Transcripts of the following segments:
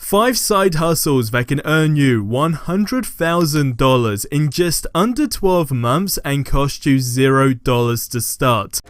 5 side hustles that can earn you $100,000 in just under 12 months and cost you $0 to start.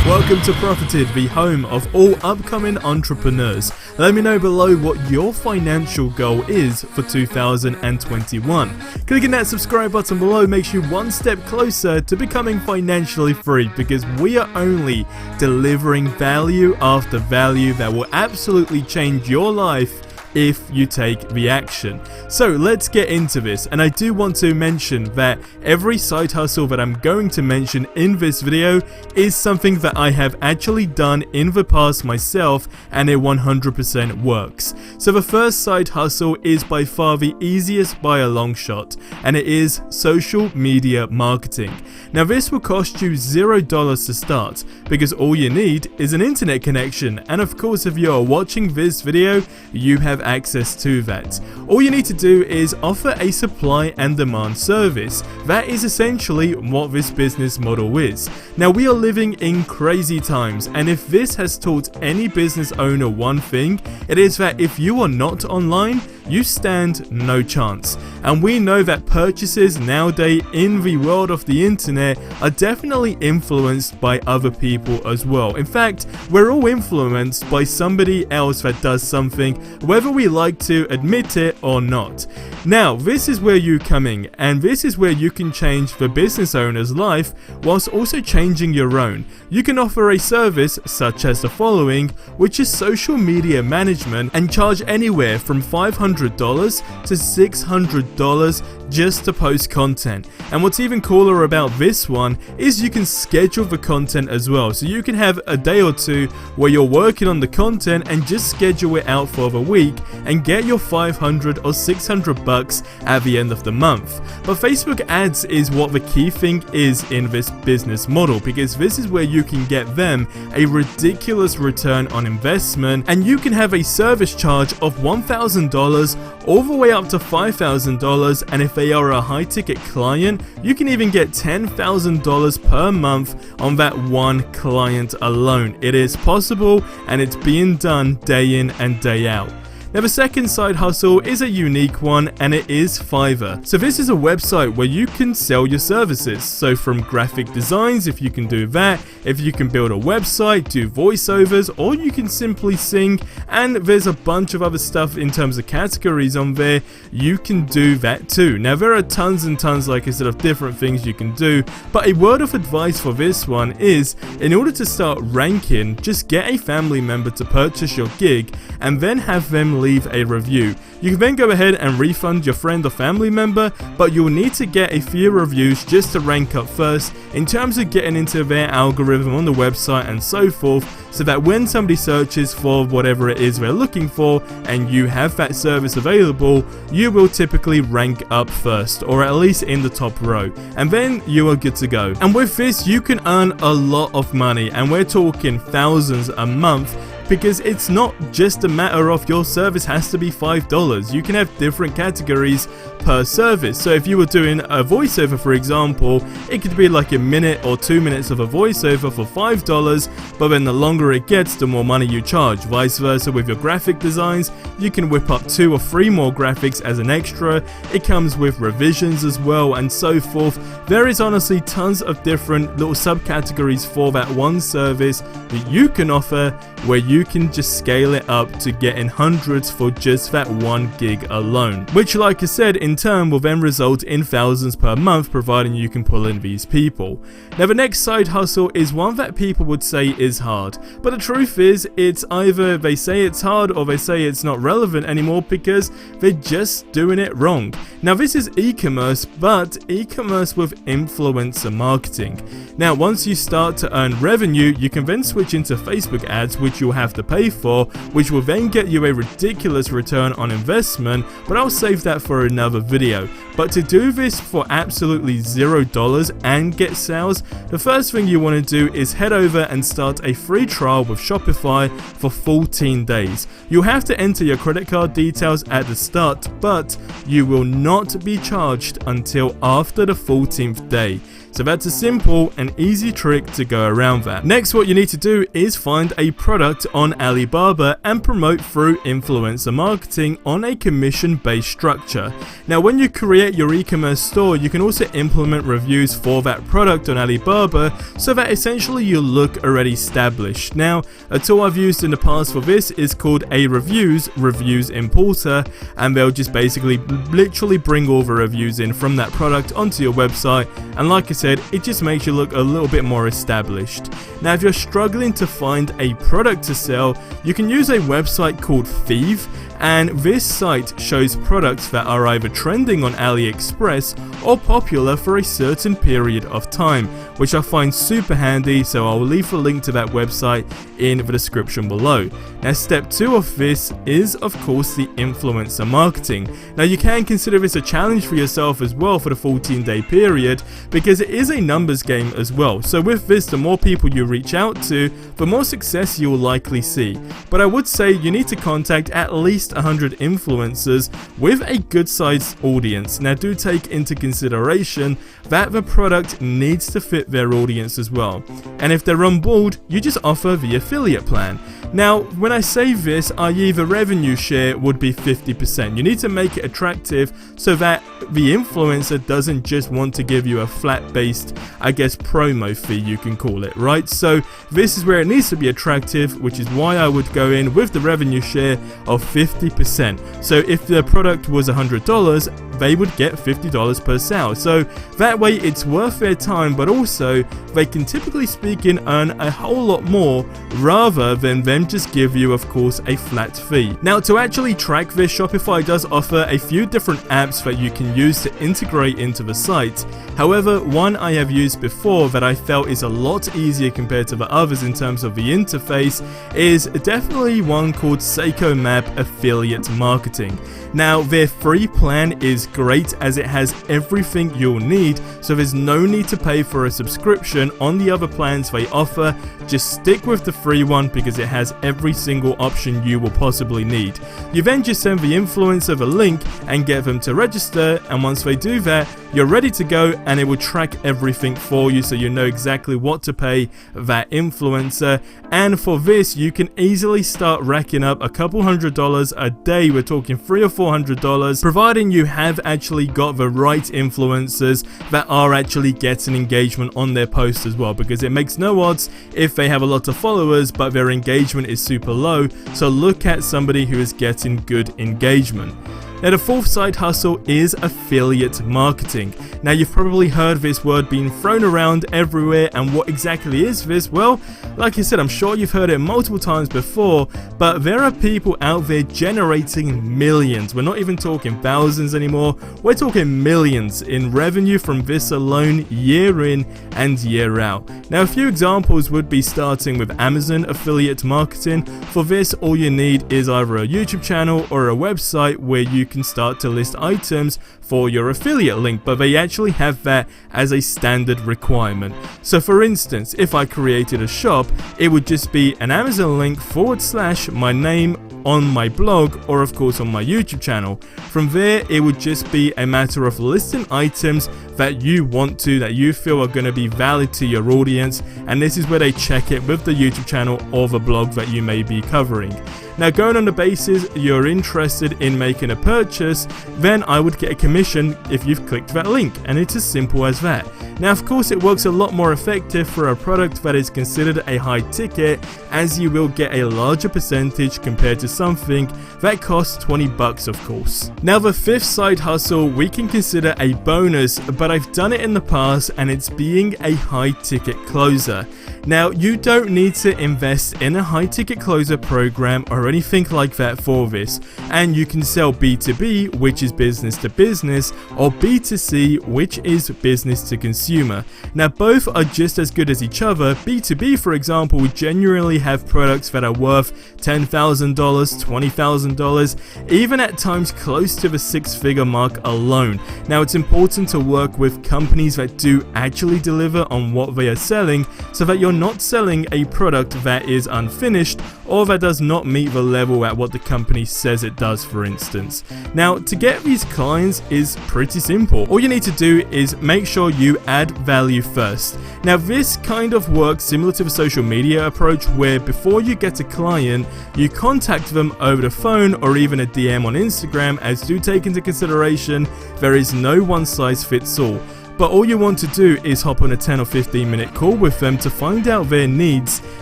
Welcome to Profited, the home of all upcoming entrepreneurs. Let me know below what your financial goal is for 2021. Clicking that subscribe button below makes you one step closer to becoming financially free, because we are only delivering value after value that will absolutely change your life if you take the action. So let's get into this, and I do want to mention that every side hustle that I'm going to mention in this video is something that I have actually done in the past myself, and it 100% works. So the first side hustle is by far the easiest by a long shot, and it is social media marketing. Now this will cost you $0 to start, because all you need is an internet connection, and of course if you are watching this video, you have access to that. All you need to do is offer a supply and demand service. That is essentially what this business model is. Now we are living in crazy times, and if this has taught any business owner one thing, it is that if you are not online, you stand no chance. And we know that purchases nowadays in the world of the internet are definitely influenced by other people as well. In fact, we're all influenced by somebody else that does something, whether we like to admit it or not. Now, this is where you come in, and this is where you can change the business owner's life whilst also changing your own. You can offer a service such as the following, which is social media management, and charge anywhere from $500 to $600 just to post content. And what's even cooler about this one is you can schedule the content as well. So you can have a day or two where you're working on the content and just schedule it out for the week and get your $500 or $600 at the end of the month. But Facebook ads is what the key thing is in this business model, because this is where you can get them a ridiculous return on investment, and you can have a service charge of $1,000 all the way up to $5,000, and if they are a high-ticket client, you can even get $10,000 per month on that one client alone. It is possible, and it's being done day in and day out. Now the second side hustle is a unique one, and it is Fiverr. So this is a website where you can sell your services. So from graphic designs, if you can do that, if you can build a website, do voiceovers, or you can simply sing, and there's a bunch of other stuff in terms of categories on there, you can do that too. Now there are tons and tons, like I said, of different things you can do, but a word of advice for this one is, in order to start ranking, just get a family member to purchase your gig and then have them leave a review. You can then go ahead and refund your friend or family member, but you'll need to get a few reviews just to rank up first in terms of getting into their algorithm on the website and so forth, so that when somebody searches for whatever it is they're looking for and you have that service available, you will typically rank up first, or at least in the top row, and then you are good to go. And with this you can earn a lot of money, and we're talking thousands a month, because it's not just a matter of your service has to be $5. You can have different categories per service. So if you were doing a voiceover, for example, it could be like a minute or 2 minutes of a voiceover for $5, but then the longer it gets, the more money you charge. Vice versa with your graphic designs, you can whip up 2 or 3 more graphics as an extra. It comes with revisions as well, and so forth. There is honestly tons of different little subcategories for that one service that you can offer, where you can just scale it up to getting hundreds for just that one gig alone, which, like I said, in turn will then result in thousands per month, providing you can pull in these people. Now the next side hustle is one that people would say is hard, but the truth is, it's either they say it's hard or they say it's not relevant anymore because they're just doing it wrong. Now this is e-commerce, but e-commerce with influencer marketing. Now once you start to earn revenue, you can then switch into Facebook ads, which you'll have to pay for, which will then get you a ridiculous return on investment, but I'll save that for another video. But to do this for absolutely $0 and get sales, the first thing you want to do is head over and start a free trial with Shopify for 14 days. You'll have to enter your credit card details at the start, but you will not be charged until after the 14th day. So that's a simple and easy trick to go around that. Next, what you need to do is find a product on Alibaba and promote through influencer marketing on a commission-based structure. Now, when you create your e-commerce store, you can also implement reviews for that product on Alibaba so that essentially you look already established. Now, a tool I've used in the past for this is called Reviews Importer, and they'll just basically literally bring all the reviews in from that product onto your website, and like I said, it just makes you look a little bit more established. Now, if you're struggling to find a product to sell, you can use a website called Five, and this site shows products that are either trending on AliExpress or popular for a certain period of time, which I find super handy, so I'll leave a link to that website in the description below. Now, step 2 of this is of course the influencer marketing. Now, you can consider this a challenge for yourself as well for the 14-day period, because it is a numbers game as well. So with this, the more people you reach out to, the more success you will likely see. But I would say you need to contact at least 100 influencers with a good sized audience. Now, do take into consideration that the product needs to fit their audience as well. And if they're on board, you just offer the affiliate plan. Now, when I say this, i.e. the revenue share would be 50%. You need to make it attractive so that the influencer doesn't just want to give you a flat-based, I guess, promo fee, you can call it, right? So this is where it needs to be attractive, which is why I would go in with the revenue share of 50%. So if the product was $100, they would get $50 per sale. So that way it's worth their time, but also they can, typically speaking, earn a whole lot more rather than them just give you, of course, a flat fee. Now, to actually track this, Shopify does offer a few different apps that you can use to integrate into the site. However, one I have used before that I felt is a lot easier compared to the others in terms of the interface is definitely one called Seiko Map Affiliate Marketing. Now, their free plan is great as it has everything you'll need, so there's no need to pay for a subscription on the other plans they offer. Just stick with the free one because it has every single option you will possibly need. You then just send the influencer the link and get them to register, and once they do that, you're ready to go, and it will track everything for you so you know exactly what to pay that influencer. And for this, you can easily start racking up a couple $100 a day. We're talking $300 or $400, providing you have actually got the right influencers that are actually getting engagement on their posts as well, because it makes no odds if they have a lot of followers but their engagement is super low. So look at somebody who is getting good engagement. Now, the fourth side hustle is affiliate marketing. Now, you've probably heard this word being thrown around everywhere, and what exactly is this? Well, like I said, I'm sure you've heard it multiple times before, but there are people out there generating millions. We're not even talking thousands anymore, we're talking millions in revenue from this alone, year in and year out. Now, a few examples would be starting with Amazon affiliate marketing. For this, all you need is either a YouTube channel or a website where you can start to list items for your affiliate link, but they actually have that as a standard requirement. So for instance, if I created a shop, it would just be an Amazon link / my name on my blog, or of course on my YouTube channel. From there, it would just be a matter of listing items that you want to, that you feel are going to be valid to your audience, and this is where they check it with the YouTube channel or the blog that you may be covering. Now, going on the basis you're interested in making a purchase, then I would get a commission if you've clicked that link, and it's as simple as that. Now, of course, it works a lot more effective for a product that is considered a high ticket, as you will get a larger percentage compared to something that costs $20, of course. Now, the fifth side hustle we can consider a bonus, but I've done it in the past, and it's being a high ticket closer. Now, you don't need to invest in a high ticket closer program or anything like that for this, and you can sell B2B, which is business to business, or B2C, which is business to consumer. Now, both are just as good as each other. B2B, for example, would genuinely have products that are worth $10,000, $20,000, even at times close to the six-figure mark alone. Now, it's important to work with companies that do actually deliver on what they are selling so that you're not selling a product that is unfinished or that does not meet the level at what the company says it does, for instance. Now, to get these clients is pretty simple. All you need to do is make sure you add value first. Now, this kind of works similar to the social media approach, where before you get a client, you contact them over the phone or even a DM on Instagram, as do take into consideration there is no one size fits all. But all you want to do is hop on a 10 or 15 minute call with them to find out their needs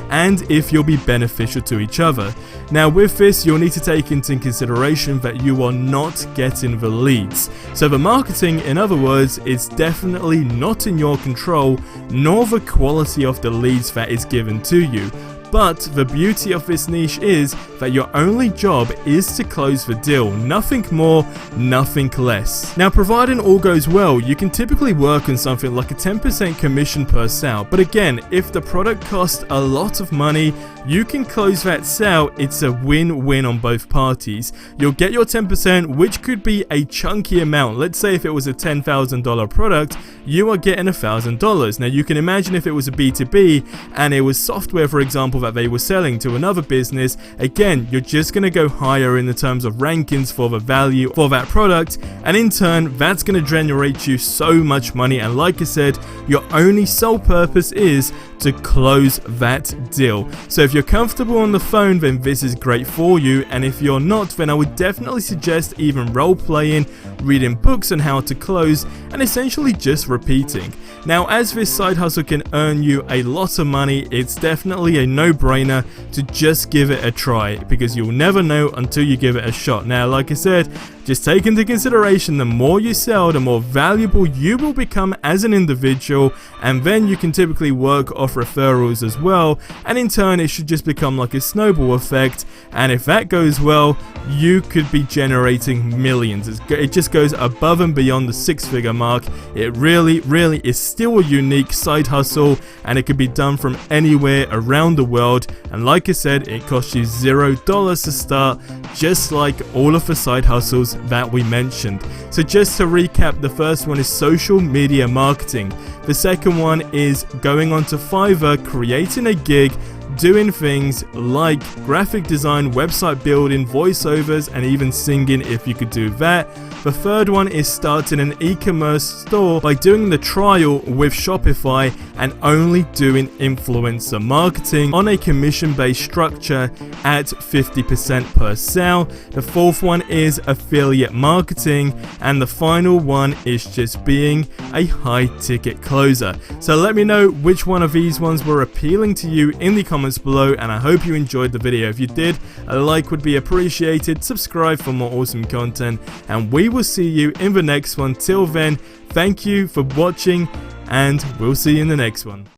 and if you'll be beneficial to each other. Now, with this, you'll need to take into consideration that you are not getting the leads. So the marketing, in other words, is definitely not in your control, nor the quality of the leads that is given to you. But the beauty of this niche is that your only job is to close the deal, nothing more, nothing less. Now, providing all goes well, you can typically work on something like a 10% commission per sale, but again, if the product costs a lot of money, you can close that sale. It's a win-win on both parties. You'll get your 10%, which could be a chunky amount. Let's say if it was a $10,000 product, you are getting $1,000. Now, you can imagine if it was a B2B and it was software, for example, that they were selling to another business, again, you're just going to go higher in the terms of rankings for the value for that product, and in turn, that's going to generate you so much money. And like I said, your only sole purpose is to close that deal. So if you're comfortable on the phone, then this is great for you, and if you're not, then I would definitely suggest even role playing, reading books on how to close, and essentially just repeating. Now, as this side hustle can earn you a lot of money, it's definitely a no-brainer to just give it a try, because you'll never know until you give it a shot. Now, like I said, just take into consideration the more you sell, the more valuable you will become as an individual, and then you can typically work off referrals as well, and in turn it should just become like a snowball effect, and if that goes well, you could be generating millions. It just goes above and beyond the six-figure mark. It really is still a unique side hustle, and it could be done from anywhere around the world, and like I said, it costs you $0 to start, just like all of the side hustles that we mentioned. So just to recap, the first one is social media marketing. The second one is going onto Fiverr, creating a gig, doing things like graphic design, website building, voiceovers, and even singing if you could do that. The third one is starting an e-commerce store by doing the trial with Shopify and only doing influencer marketing on a commission-based structure at 50% per sale. The fourth one is affiliate marketing, and the final one is just being a high-ticket closer. So let me know which one of these ones were appealing to you in the comments below, and I hope you enjoyed the video. If you did, a like would be appreciated. Subscribe for more awesome content, and we will see you in the next one. Till then, thank you for watching, and we'll see you in the next one.